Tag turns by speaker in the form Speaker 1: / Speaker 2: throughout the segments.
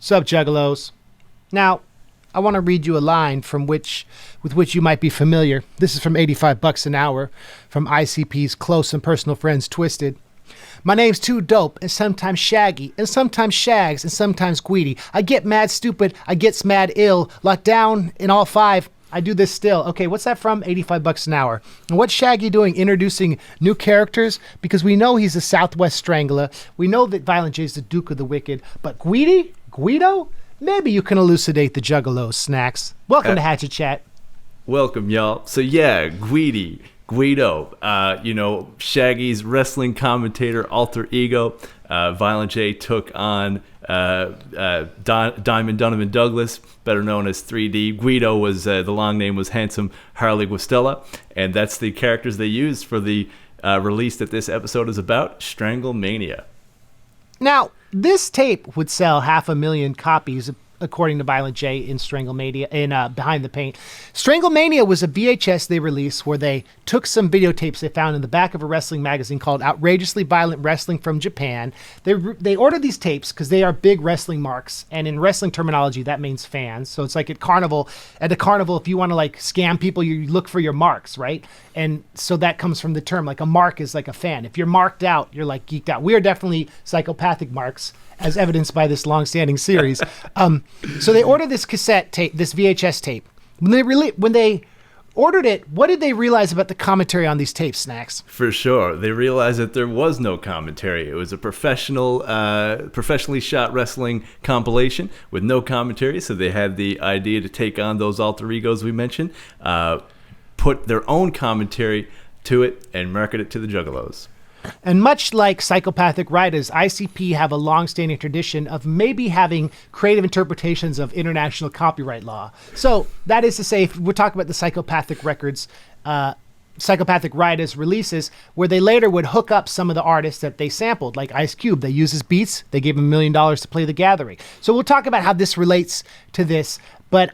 Speaker 1: Sup, Juggalos. Now, I want to read you a line with which you might be familiar. This is from $85 an hour from ICP's close and personal friends, Twisted. My name's too dope, and sometimes Shaggy, and sometimes Shags, and sometimes Gweedo. I get mad stupid, I gets mad ill, locked down in all five. I do this still. Okay, what's that from? $85 an hour. And what's Shaggy doing introducing new characters? Because we know he's a Southwest Strangler. We know that Violent J's the Duke of the Wicked. But Gweedo? Maybe you can elucidate the Juggalos, Snax. Welcome to Hatchet Chat.
Speaker 2: Welcome, y'all. So yeah, Gweedo, Shaggy's wrestling commentator alter ego. Violent J took on Diamond Donovan Douglas, better known as 3D. Gweedo was the long name was Handsome Harley Guastella, and that's the characters they used for the release that this episode is about, Stranglemania.
Speaker 1: Now, this tape would sell 500,000 copies, according to Violent J in Stranglemania, in Behind the Paint. Stranglemania was a VHS they released where they took some videotapes they found in the back of a wrestling magazine called Outrageously Violent Wrestling from Japan. They ordered these tapes because they are big wrestling marks, and in wrestling terminology, that means fans. So it's like at the carnival, if you want to like scam people, you look for your marks, right? And so that comes from the term, like a mark is like a fan. If you're marked out, you're like geeked out. We are definitely psychopathic marks, as evidenced by this long-standing series. So they ordered this cassette tape, this VHS tape. When they ordered it, what did they realize about the commentary on these tapes, Snax?
Speaker 2: For sure. They realized that there was no commentary. It was a professionally shot wrestling compilation with no commentary, so they had the idea to take on those alter egos we mentioned, put their own commentary to it, and market it to the Juggalos.
Speaker 1: And much like psychopathic writers, ICP have a long-standing tradition of maybe having creative interpretations of international copyright law. So that is to say, if we're talking about the psychopathic records, psychopathic writers releases, where they later would hook up some of the artists that they sampled, like Ice Cube. They use his beats. They gave him $1 million to play The Gathering. So we'll talk about how this relates to this. But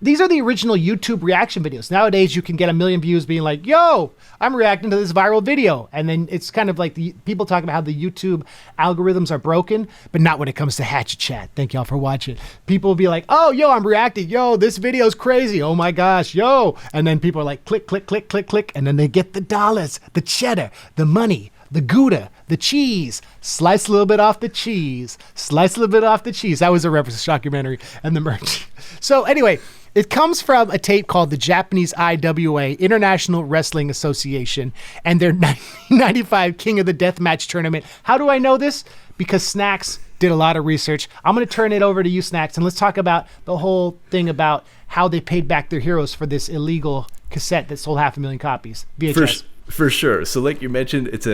Speaker 1: these are the original YouTube reaction videos. Nowadays, you can get 1 million views being like, yo, I'm reacting to this viral video. And then it's kind of like the people talk about how the YouTube algorithms are broken, but not when it comes to Hatchet Chat. Thank y'all for watching. People will be like, oh, yo, I'm reacting. Yo, this video's crazy. Oh my gosh, yo. And then people are like, click, click, click, click, click. And then they get the dollars, the cheddar, the money, the Gouda, the cheese. Slice a little bit off the cheese. Slice a little bit off the cheese. That was a reference to documentary and the merch. So anyway, it comes from a tape called the Japanese IWA, International Wrestling Association, and their 1995 King of the Deathmatch tournament. How do I know this? Because Snax did a lot of research. I'm going to turn it over to you, Snax, and let's talk about the whole thing about how they paid back their heroes for this illegal cassette that sold 500,000 copies. VHS.
Speaker 2: For sure. So like you mentioned, it's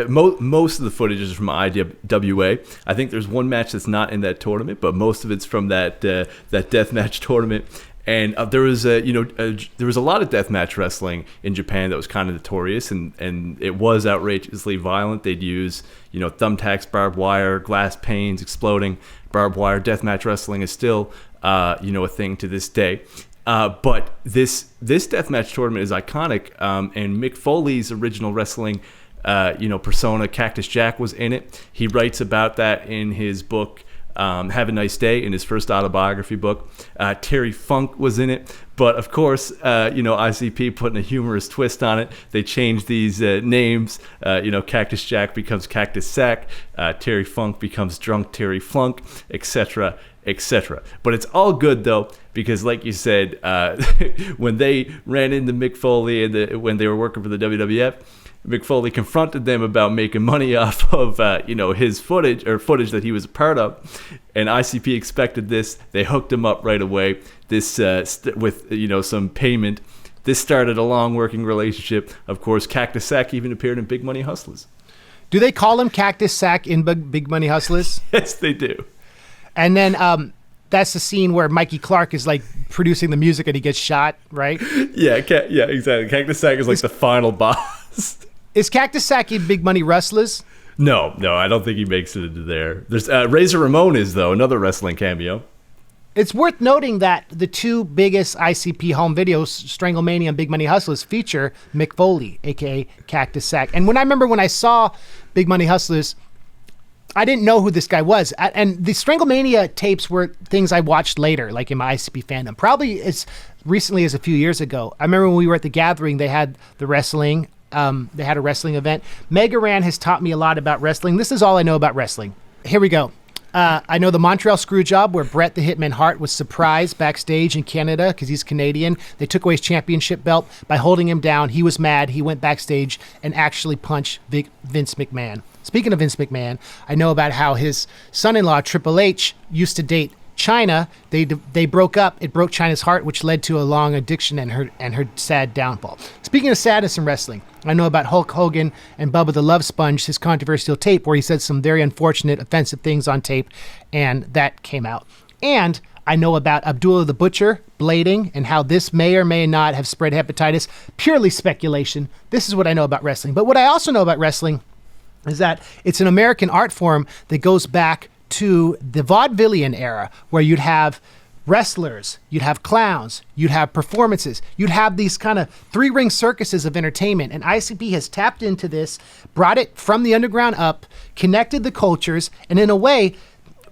Speaker 2: most of the footage is from IWA. I think there's one match that's not in that tournament, but most of it's from that deathmatch tournament. And there was a lot of deathmatch wrestling in Japan that was kind of notorious, and it was outrageously violent. They'd use thumbtacks, barbed wire, glass panes exploding, barbed wire. Deathmatch wrestling is still a thing to this day. But this deathmatch tournament is iconic, and Mick Foley's original wrestling persona, Cactus Jack, was in it. He writes about that in his book, Have a Nice Day, in his first autobiography book. Terry Funk was in it, but of course, ICP putting a humorous twist on it. They changed these names. Cactus Jack becomes Cactus Sack. Terry Funk becomes Drunk Terry Flunk, etc., etc. But it's all good though, because like you said, when they ran into Mick Foley and when they were working for the WWF, Mick Foley confronted them about making money off of his footage that he was a part of, and ICP expected this. They hooked him up right away. This with some payment. This started a long working relationship. Of course, Cactus Sack even appeared in Big Money Hustlers.
Speaker 1: Do they call him Cactus Sack in Big Money Hustlers?
Speaker 2: Yes, they do.
Speaker 1: And then that's the scene where Mikey Clark is like producing the music and he gets shot, right?
Speaker 2: Yeah, exactly. Cactus Sack is like the final boss.
Speaker 1: Is Cactus Sack in Big Money Rustlers?
Speaker 2: No, I don't think he makes it into there. There's Razor Ramon is, though, another wrestling cameo.
Speaker 1: It's worth noting that the two biggest ICP home videos, Stranglemania and Big Money Hustlers, feature Mick Foley, a.k.a. Cactus Sack. And when I saw Big Money Hustlers, I didn't know who this guy was. And the Stranglemania tapes were things I watched later, like in my ICP fandom, probably as recently as a few years ago. I remember when we were at the gathering, they had the wrestling. They had a wrestling event. Mega Ran has taught me a lot about wrestling. This is all I know about wrestling. Here we go. I know the Montreal Screwjob, where Bret the Hitman Hart was surprised backstage in Canada because he's Canadian. They took away his championship belt by holding him down. He was mad. He went backstage and actually punched Vince McMahon. Speaking of Vince McMahon, I know about how his son-in-law, Triple H, used to date China. They broke up. It broke China's heart, which led to a long addiction and her sad downfall. Speaking of sadness in wrestling, I know about Hulk Hogan and Bubba the Love Sponge, his controversial tape where he said some very unfortunate, offensive things on tape, and that came out. And I know about Abdullah the Butcher blading and how this may or may not have spread hepatitis. Purely speculation. This is what I know about wrestling. But what I also know about wrestling is that it's an American art form that goes back to the vaudevillian era, where you'd have wrestlers, you'd have clowns, you'd have performances, you'd have these kind of three-ring circuses of entertainment. And ICP has tapped into this, brought it from the underground up, connected the cultures, and in a way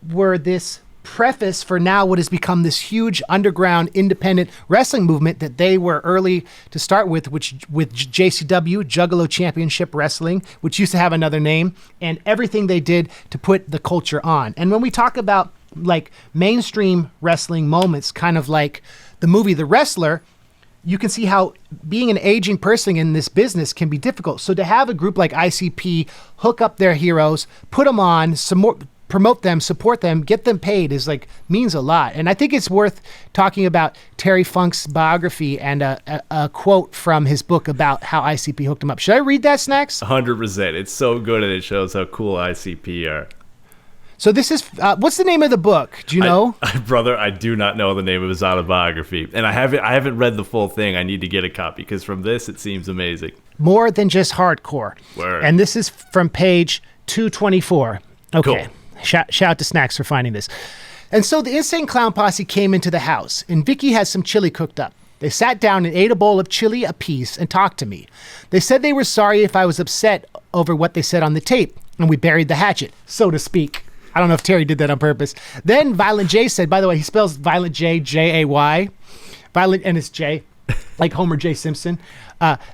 Speaker 1: were this preface for now what has become this huge underground independent wrestling movement that they were early to start with JCW, Juggalo Championship Wrestling, which used to have another name, and everything they did to put the culture on. And when we talk about like mainstream wrestling moments, kind of like the movie The Wrestler, you can see how being an aging person in this business can be difficult. So to have a group like ICP hook up their heroes, put them on, some more, promote them, support them, get them paid is like means a lot. And I think it's worth talking about Terry Funk's biography and a quote from his book about how ICP hooked him up. Should I read that, Snax?
Speaker 2: 100%. It's so good and it shows how cool ICP are.
Speaker 1: So this is, what's the name of the book? Do you know?
Speaker 2: Brother, I do not know the name of his autobiography. And I haven't read the full thing. I need to get a copy because from this, it seems amazing. More than just hardcore. Word.
Speaker 1: And this is from page 224. Okay. Cool. Shout out to Snax for finding this. And so the Insane Clown Posse came into the house, and Vicky had some chili cooked up. They sat down and ate a bowl of chili apiece and talked to me. They said they were sorry if I was upset over what they said on the tape, and we buried the hatchet, so to speak. I don't know if Terry did that on purpose. Then Violent J said, by the way, he spells Violent J, J-A-Y. Violent, and it's J, like Homer J. Simpson.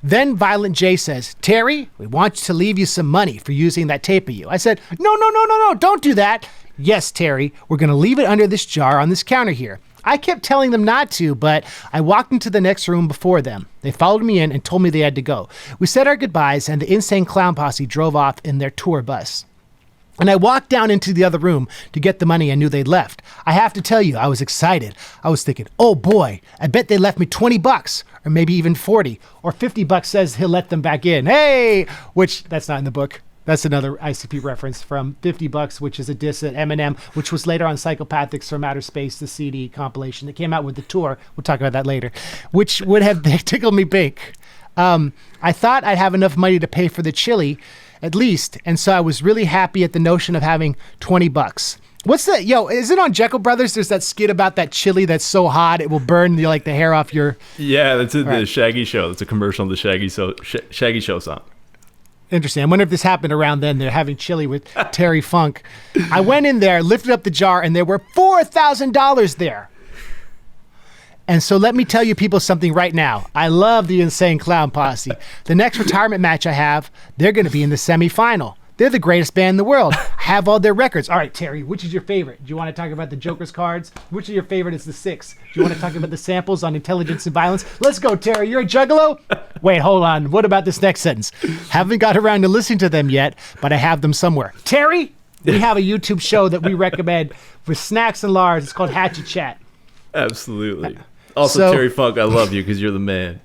Speaker 1: Then Violent J says, Terry, we want to leave you some money for using that tape of you. I said, no, don't do that. Yes, Terry, we're going to leave it under this jar on this counter here. I kept telling them not to, but I walked into the next room before them. They followed me in and told me they had to go. We said our goodbyes, and the Insane Clown Posse drove off in their tour bus. And I walked down into the other room to get the money I knew they'd left. I have to tell you, I was excited. I was thinking, oh boy, I bet they left me $20, or maybe even 40, or $50 says he'll let them back in. Hey, which that's not in the book. That's another ICP reference from $50, which is a diss at Eminem, which was later on Psychopathics from Outer Space, the CD compilation that came out with the tour. We'll talk about that later, which would have tickled me pink. I thought I'd have enough money to pay for the chili, at least, and so I was really happy at the notion of having $20. What's that? Yo, is it on Jekyll Brothers? There's that skit about that chili that's so hot it will burn the hair off your...
Speaker 2: Yeah, that's in the Shaggy Show. That's a commercial on the Shaggy Show song.
Speaker 1: Interesting. I wonder if this happened around then. They're having chili with Terry Funk. I went in there, lifted up the jar, and there were $4,000 there. And so let me tell you people something right now. I love the Insane Clown Posse. The next retirement match I have, they're going to be in the semifinal. They're the greatest band in the world. I have all their records. All right, Terry, which is your favorite? Do you want to talk about the Joker's cards? Which of your favorite is the 6? Do you want to talk about the samples on intelligence and violence? Let's go, Terry. You're a juggalo? Wait, hold on. What about this next sentence? Haven't got around to listening to them yet, but I have them somewhere. Terry, we have a YouTube show that we recommend for Snax and Lars. It's called Hatchet Chat.
Speaker 2: Absolutely. Also, Terry Funk, I love you because you're the man.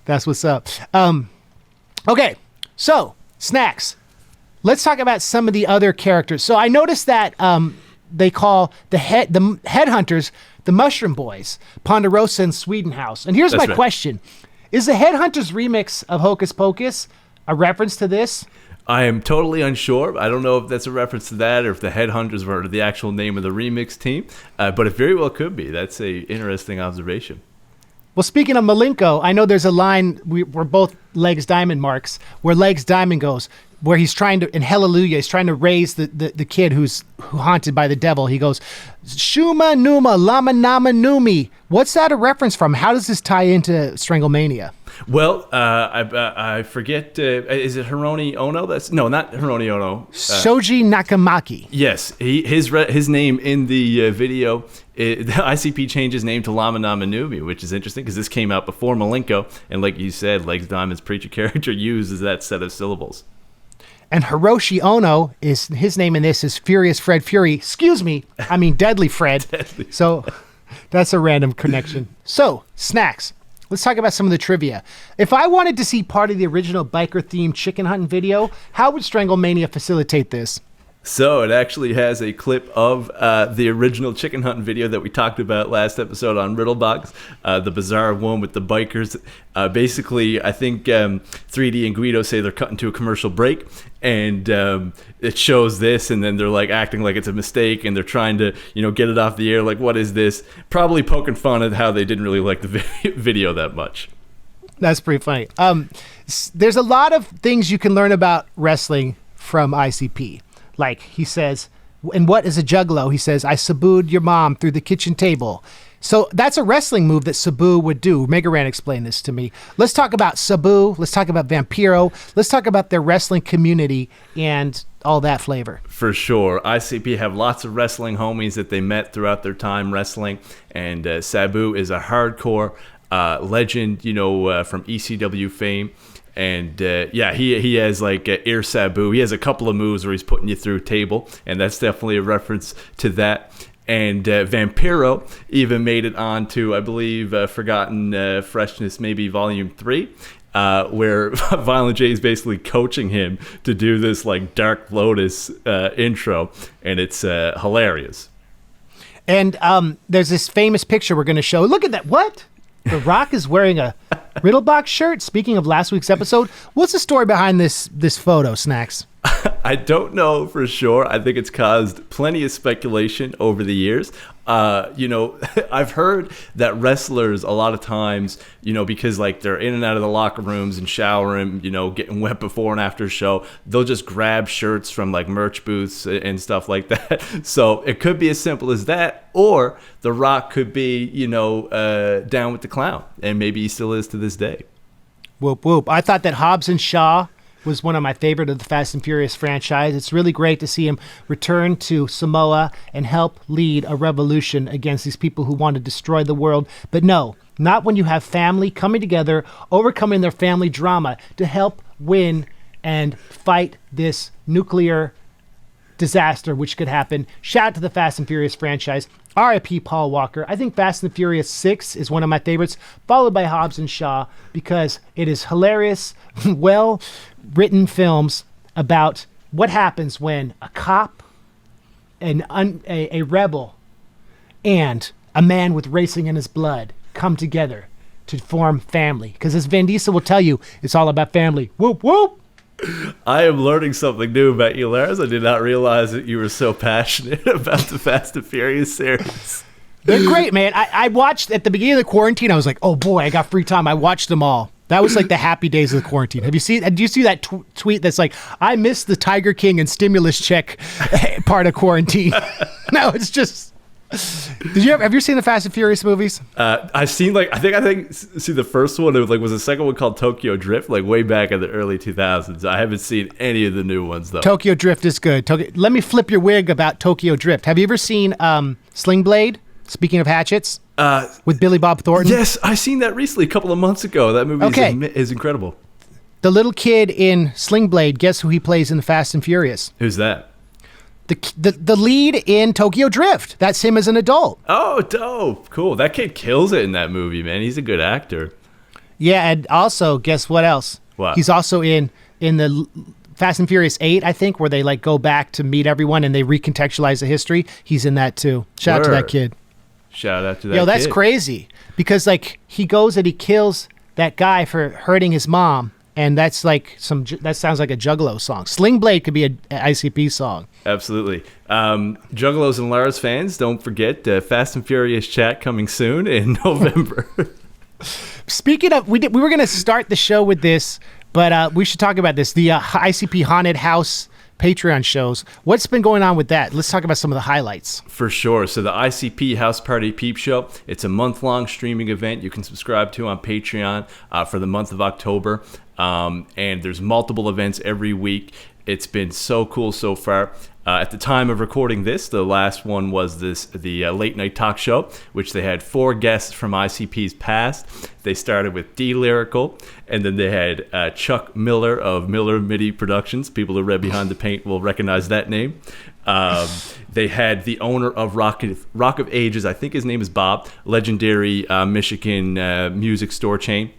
Speaker 2: That's what's up.
Speaker 1: Okay, so Snax. Let's talk about some of the other characters. So I noticed that they call the headhunters the Mushroom Boys, Ponderosa and Swedenhouse. And here's my question. Is the Headhunters remix of Hocus Pocus a reference to this?
Speaker 2: I am totally unsure. I don't know if that's a reference to that or if the Headhunters were the actual name of the remix team, but it very well could be. That's a interesting observation.
Speaker 1: Well, speaking of Malenko, I know there's a line, we're both Legs Diamond marks, where Legs Diamond goes, where he's trying to, in Hallelujah, he's trying to raise the kid who's haunted by the devil. He goes, Shuma Numa Lama Nama Numi. What's that a reference from? How does this tie into Stranglemania?
Speaker 2: Well, I forget. Is it Hironi Ono? No, not Hironi Ono.
Speaker 1: Shoji Nakamaki.
Speaker 2: Yes, his name in the video. The ICP changed his name to Lama Nama Numi, which is interesting because this came out before Malenko, and like you said, Legs Diamond's preacher character uses that set of syllables.
Speaker 1: And Hiroshi Ono is his name in this is Furious Fred Fury. Excuse me, I mean Deadly Fred.
Speaker 2: Deadly.
Speaker 1: So that's a random connection. So Snax. Let's talk about some of the trivia. If I wanted to see part of the original biker-themed chicken hunting video, how would Stranglemania facilitate this?
Speaker 2: So it actually has a clip of the original chicken hunting video that we talked about last episode on Riddlebox, the bizarre one with the bikers. Basically, I think 3D and Gweedo say they're cutting to a commercial break, and it shows this, and then they're like acting like it's a mistake, and they're trying to get it off the air. Like, what is this? Probably poking fun at how they didn't really like the video that much.
Speaker 1: That's pretty funny. There's a lot of things you can learn about wrestling from ICP. Like he says, and what is a juggalo? He says, I sabooed your mom through the kitchen table. So that's a wrestling move that Sabu would do. Mega Ran explained this to me. Let's talk about Sabu. Let's talk about Vampiro. Let's talk about their wrestling community and all that flavor.
Speaker 2: For sure. ICP have lots of wrestling homies that they met throughout their time wrestling. And Sabu is a hardcore legend, from ECW fame. And he has like Air Sabu. He has a couple of moves where he's putting you through a table, and that's definitely a reference to that. And Vampiro even made it on to, I believe, Forgotten Freshness, maybe Volume 3, where Violent J is basically coaching him to do this like Dark Lotus intro, and it's hilarious.
Speaker 1: And there's this famous picture we're going to show. Look at that. What? The Rock is wearing a Riddlebox shirt. Speaking of last week's episode, what's the story behind this photo, Snax?
Speaker 2: I don't know for sure. I think it's caused plenty of speculation over the years. I've heard that wrestlers a lot of times, because like they're in and out of the locker rooms and showering, getting wet before and after show, they'll just grab shirts from like merch booths and stuff like that. So it could be as simple as that, or The Rock could be, down with the clown, and maybe he still is to this day.
Speaker 1: Whoop, whoop. I thought that Hobbs and Shaw was one of my favorite of the Fast and Furious franchise. It's really great to see him return to Samoa and help lead a revolution against these people who want to destroy the world. But no, not when you have family coming together, overcoming their family drama to help win and fight this nuclear disaster which could happen. Shout out to the Fast and Furious franchise. R.I.P. Paul Walker. I think Fast and Furious 6 is one of my favorites, followed by Hobbs and Shaw, because it is hilarious, well-written films about what happens when a cop, a rebel, and a man with racing in his blood come together to form family. Because as Vin Diesel will tell you, it's all about family. Whoop, whoop!
Speaker 2: I am learning something new about you, Lars. I did not realize that you were so passionate about the Fast and Furious series.
Speaker 1: They're great, man. I watched at the beginning of the quarantine. I was like, oh boy, I got free time. I watched them all. That was like the happy days of the quarantine. Do you see that tweet that's like, I missed the Tiger King and stimulus check part of quarantine? No, it's just... Have you seen the Fast and Furious movies?
Speaker 2: I've seen I think see the first one. It was the second one called Tokyo Drift, like way back in the early 2000s. I haven't seen any of the new ones though.
Speaker 1: Tokyo Drift is good. Let me flip your wig about Tokyo Drift. Have you ever seen Sling Blade? Speaking of hatchets, with Billy Bob Thornton.
Speaker 2: Yes, I seen that recently, a couple of months ago. That movie is incredible.
Speaker 1: The little kid in Sling Blade. Guess who he plays in the Fast and Furious?
Speaker 2: Who's that?
Speaker 1: The lead in Tokyo Drift. That's him as an adult.
Speaker 2: Oh, dope. Cool. That kid kills it in that movie, man. He's a good actor.
Speaker 1: Yeah, and also, guess what else?
Speaker 2: What?
Speaker 1: He's also in the Fast and Furious 8, I think, where they go back to meet everyone and they recontextualize the history. He's in that too. Shout out to that kid.
Speaker 2: Shout out to that kid.
Speaker 1: That's crazy. Because he goes and he kills that guy for hurting his mom. And that's that sounds like a Juggalo song. Sling Blade could be an ICP song.
Speaker 2: Absolutely. Juggalos and Lars fans, don't forget Fast and Furious chat coming soon in November.
Speaker 1: Speaking of, we were going to start the show with this, but we should talk about this. The ICP Haunted House Patreon shows. What's been going on with that? Let's talk about some of the highlights.
Speaker 2: For sure. So the ICP House Party Peep Show, it's a month-long streaming event you can subscribe to on Patreon for the month of October. And there's multiple events every week. It's been so cool so far. At the time of recording this, the last one was the late night talk show, which they had 4 guests from ICP's past. They started with D Lyrical, and then they had Chuck Miller of Miller MIDI Productions. People who read Behind the Paint will recognize that name. They had the owner of Rock of Ages, I think his name is Bob, legendary Michigan music store chain.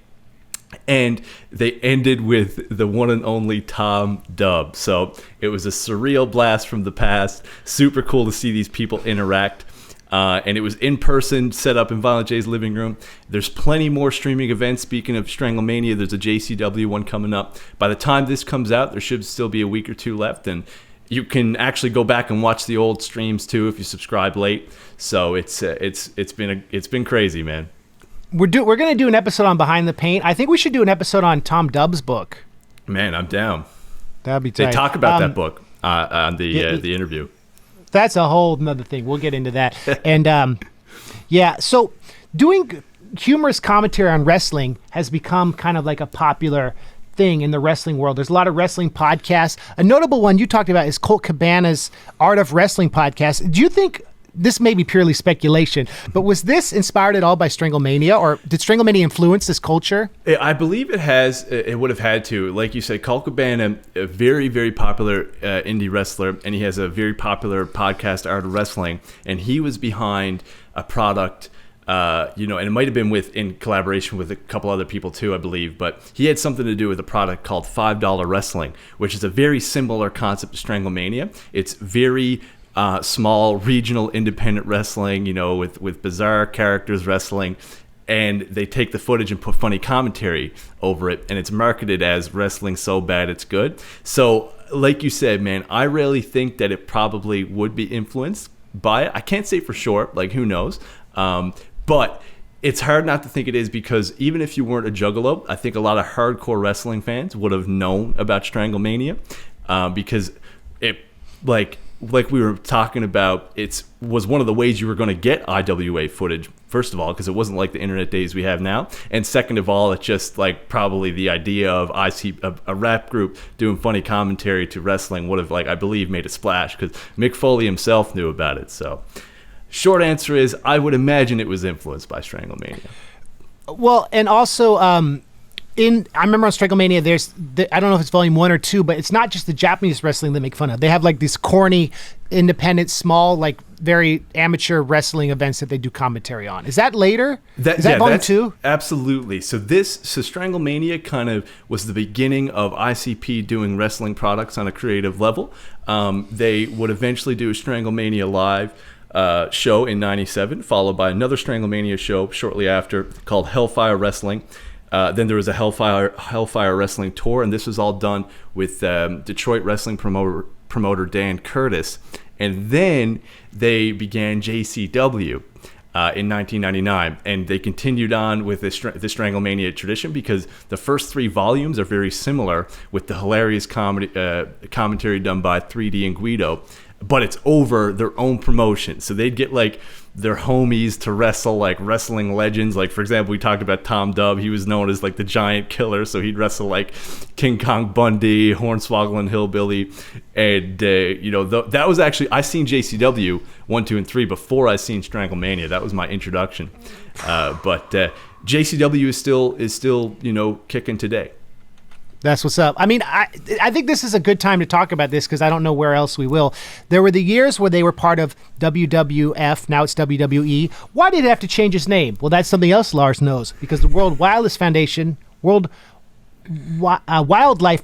Speaker 2: And they ended with the one and only Tom Dubb. So it was a surreal blast from the past. Super cool to see these people interact. And it was in person, set up in Violent J's living room. There's plenty more streaming events. Speaking of Stranglemania, there's a JCW one coming up. By the time this comes out, there should still be a week or 2 left. And you can actually go back and watch the old streams too if you subscribe late. So it's been crazy, man.
Speaker 1: We're going to do an episode on Behind the Paint. I think we should do an episode on Tom Dubb's book.
Speaker 2: Man, I'm down.
Speaker 1: That'd be tight.
Speaker 2: They talk about that book on the interview.
Speaker 1: That's a whole nother thing. We'll get into that. And so doing humorous commentary on wrestling has become kind of like a popular thing in the wrestling world. There's a lot of wrestling podcasts. A notable one you talked about is Colt Cabana's Art of Wrestling podcast. Do you think, this may be purely speculation, but was this inspired at all by Stranglemania, or did Stranglemania influence this culture?
Speaker 2: I believe it has. It would have had to. Like you said, Colt Cabana, a very, very popular indie wrestler, and he has a very popular podcast, Art of Wrestling, and he was behind a product, and it might have been in collaboration with a couple other people too, I believe, but he had something to do with a product called $5 Wrestling, which is a very similar concept to Stranglemania. It's very small regional independent wrestling, with bizarre characters wrestling, and they take the footage and put funny commentary over it, and it's marketed as wrestling so bad it's good. So like you said, man, I really think that it probably would be influenced by it. I can't say for sure, like who knows, but it's hard not to think it is, because even if you weren't a Juggalo, I think a lot of hardcore wrestling fans would have known about Stranglemania, because it, like we were talking about, it was one of the ways you were going to get IWA footage, first of all, because it wasn't like the internet days we have now, and second of all, it's just like probably the idea of a rap group doing funny commentary to wrestling would have, like, I believe, made a splash, because Mick Foley himself knew about it. So short answer is, I would imagine it was influenced by Stranglemania. Well,
Speaker 1: and also I remember on Stranglemania, I don't know if it's volume 1 or 2, but it's not just the Japanese wrestling they make fun of. They have like these corny, independent, small, like very amateur wrestling events that they do commentary on. Is that later? Is that volume 2?
Speaker 2: Absolutely. So Stranglemania kind of was the beginning of ICP doing wrestling products on a creative level. They would eventually do a Stranglemania Live show in '97, followed by another Stranglemania show shortly after called Hellfire Wrestling. Then there was a Hellfire Wrestling tour, and this was all done with Detroit wrestling promoter Dan Curtis. And then they began JCW in 1999, and they continued on with the Stranglemania tradition, because the first 3 volumes are very similar, with the hilarious commentary done by 3D and Gweedo, but it's over their own promotion. So they'd get like their homies to wrestle like wrestling legends. Like, for example, we talked about Tom Dubb. He was known as like the Giant Killer, so he'd wrestle like King Kong Bundy, Hornswoggle Hillbilly, and that was actually, I seen JCW 1, 2, and 3 before I seen Stranglemania. That was my introduction. But JCW is still kicking today.
Speaker 1: That's what's up. I mean, I think this is a good time to talk about this, because I don't know where else we will. There were the years where they were part of WWF. Now it's WWE. Why did it have to change its name? Well, that's something else Lars knows, because the World Wildlife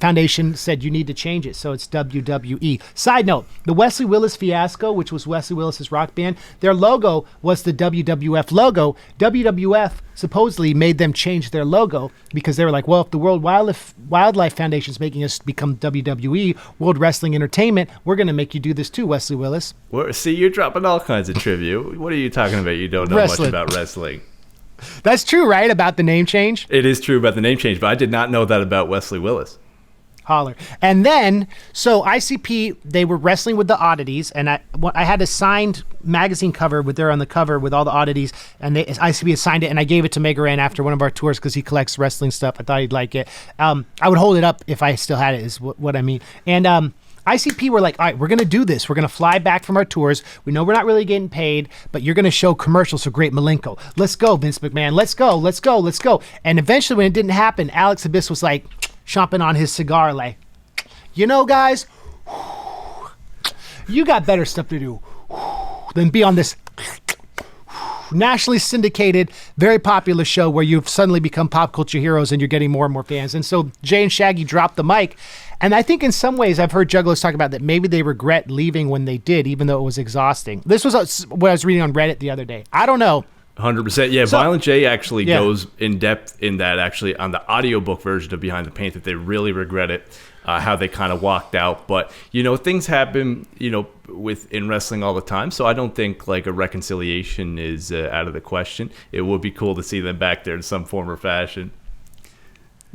Speaker 1: Foundation said you need to change it, so it's WWE. Side note, the Wesley Willis Fiasco, which was Wesley Willis's rock band, their logo was the WWF logo. WWF supposedly made them change their logo because they were like, well, if the World Wildlife Foundation is making us become WWE, World Wrestling Entertainment, we're going to make you do this too, Wesley Willis.
Speaker 2: See, you're dropping all kinds of trivia. What are you talking about? You don't know much about wrestling.
Speaker 1: That's true, right? About the name change?
Speaker 2: It is true about the name change, but I did not know that about Wesley Willis.
Speaker 1: Holler. And then, so ICP, they were wrestling with the oddities, and I had a signed magazine cover with there on the cover with all the oddities, and ICP had signed it, and I gave it to Mega Ran after one of our tours because he collects wrestling stuff. I thought he'd like it. I would hold it up if I still had it, is what I mean. And ICP were like, all right, we're going to do this. We're going to fly back from our tours. We know we're not really getting paid, but you're going to show commercials for Great Malenko. Let's go, Vince McMahon. Let's go, let's go, let's go. And eventually when it didn't happen, Alex Abyss was like, chomping on his cigar, like, you know, guys, you got better stuff to do than be on this nationally syndicated, very popular show where you've suddenly become pop culture heroes and you're getting more and more fans. And so Jay and Shaggy dropped the mic. And I think in some ways I've heard Juggalos talk about that maybe they regret leaving when they did, even though it was exhausting. This was what I was reading on Reddit the other day. I don't know.
Speaker 2: 100%. Yeah, so, Violent J actually goes in depth in that, actually, on the audiobook version of Behind the Paint, that they really regret it, how they kind of walked out. But, you know, things happen, you know, in wrestling all the time. So I don't think, like, a reconciliation is out of the question. It would be cool to see them back there in some form or fashion.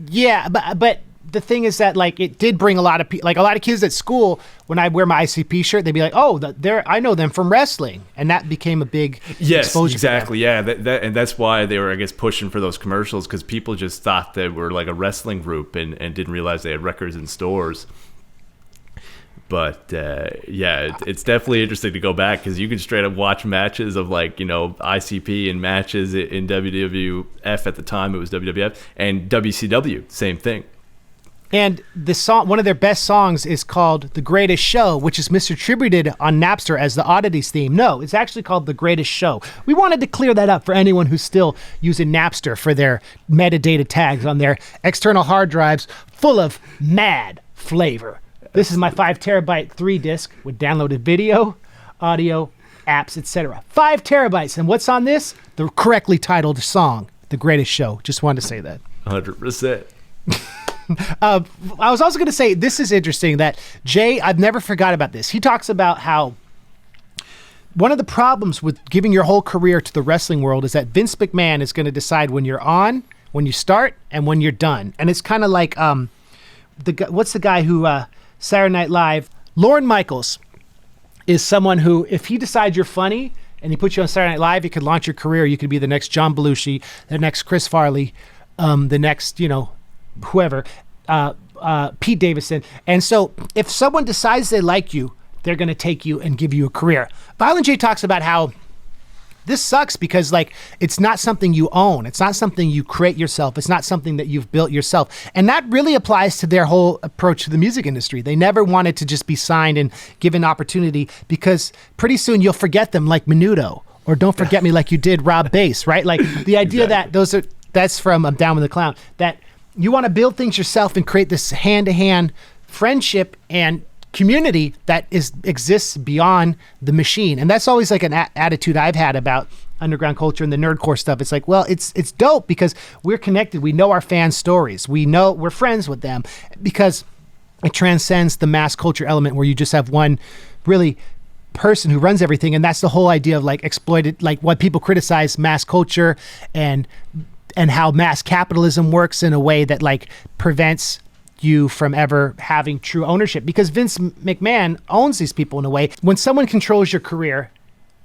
Speaker 1: Yeah, but the thing is that, like, it did bring a lot of a lot of kids at school. When I wear my ICP shirt, they'd be like, "Oh, I know them from wrestling," and that became a big exposure.
Speaker 2: Exactly. Yeah, and that's why they were, I guess, pushing for those commercials, because people just thought they were like a wrestling group and didn't realize they had records in stores. But it's definitely interesting to go back, because you can straight up watch matches of, like, you know, ICP and matches in WWF at the time. It was WWF and WCW, same thing.
Speaker 1: And the song, one of their best songs, is called "The Greatest Show," which is misattributed on Napster as the Oddities theme. No, it's actually called "The Greatest Show." We wanted to clear that up for anyone who's still using Napster for their metadata tags on their external hard drives full of mad flavor. This is my 5 terabyte 3-disc with downloaded video, audio, apps, etc. 5 terabytes. And what's on this? The correctly titled song, "The Greatest Show." Just wanted to say that.
Speaker 2: 100%.
Speaker 1: I was also going to say, this is interesting that Jay, I've never forgot about this. He talks about how one of the problems with giving your whole career to the wrestling world is that Vince McMahon is going to decide when you're on, when you start, and when you're done. And it's kind of like, what's the guy who, Saturday Night Live, Lorne Michaels is someone who, if he decides you're funny and he puts you on Saturday Night Live, he could launch your career. You could be the next John Belushi, the next Chris Farley, the next, you know, whoever, Pete Davidson. And so if someone decides they like you, they're going to take you and give you a career. Violent J talks about how this sucks because, like, it's not something you own. It's not something you create yourself. It's not something that you've built yourself. And that really applies to their whole approach to the music industry. They never wanted to just be signed and given opportunity, because pretty soon you'll forget them like Menudo, or don't forget me like you did Rob Bass, right? Like the idea
Speaker 2: exactly.
Speaker 1: that's from Down with the Clown, that you want to build things yourself and create this hand-to-hand friendship and community that exists beyond the machine. And that's always like an attitude I've had about underground culture and the nerdcore stuff. It's like, well, it's dope because we're connected. We know our fans' stories. We know we're friends with them because it transcends the mass culture element where you just have one really person who runs everything. And that's the whole idea of, like, exploited, like what people criticize mass culture and how mass capitalism works in a way that, like, prevents you from ever having true ownership, because Vince McMahon owns these people in a way. When someone controls your career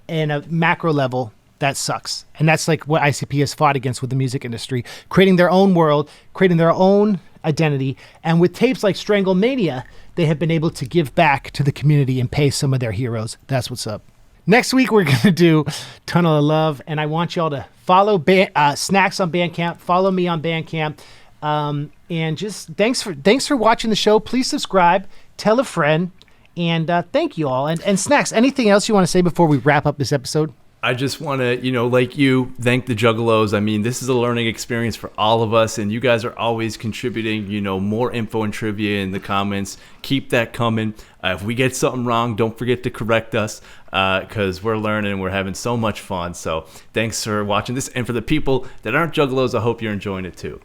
Speaker 1: in a macro level, that sucks. And that's like what ICP has fought against with the music industry, creating their own world, creating their own identity. And with tapes like Stranglemania, they have been able to give back to the community and pay some of their heroes. That's what's up. Next week, we're going to do Tunnel of Love, and I want y'all to follow Snax on Bandcamp, follow me on Bandcamp, and just thanks for watching the show. Please subscribe, tell a friend, and thank you all. And Snax, anything else you want to say before we wrap up this episode?
Speaker 2: I just want to, like you, thank the Juggalos. I mean, this is a learning experience for all of us, and you guys are always contributing, more info and trivia in the comments. Keep that coming. If we get something wrong, don't forget to correct us, because we're learning and we're having so much fun. So thanks for watching this. And for the people that aren't Juggalos, I hope you're enjoying it too.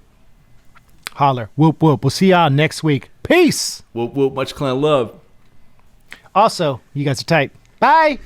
Speaker 1: Holler. Whoop, whoop. We'll see y'all next week. Peace.
Speaker 2: Whoop, whoop. Much clan love.
Speaker 1: Also, you guys are tight. Bye.